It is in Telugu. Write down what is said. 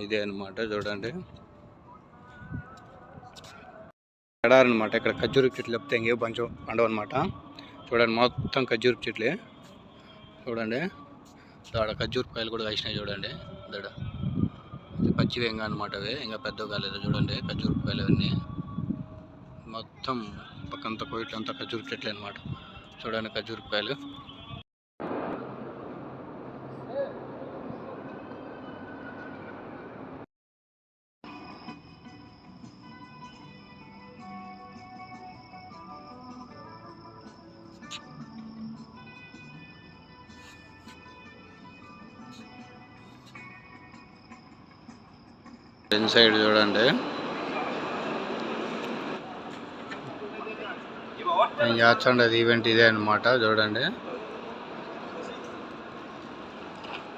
ఇదే అనమాట చూడండి ఎడారనమాట. ఇక్కడ ఖర్జూర చెట్లు చెప్తే ఇంకే పంచం పండవు అనమాట. చూడండి మొత్తం ఖర్జూర చెట్లే చూడండి. ఆడ ఖర్జూర కాయలు కూడా వేసినాయి చూడండి. దడ పచ్చివి ఇంకా అనమాట. అవి ఇంకా పెద్దవి కాలేదు చూడండి. ఖర్జూర కాయలు అవన్నీ మొత్తం పక్కంతా కోయిట్లంతా ఖర్జూర చెట్లే అనమాట. చూడండి ఖర్జూర కాయలు. సైడ్ చూడండి చేస్తుండేది ఈవెంట్ ఇదే అనమాట. చూడండి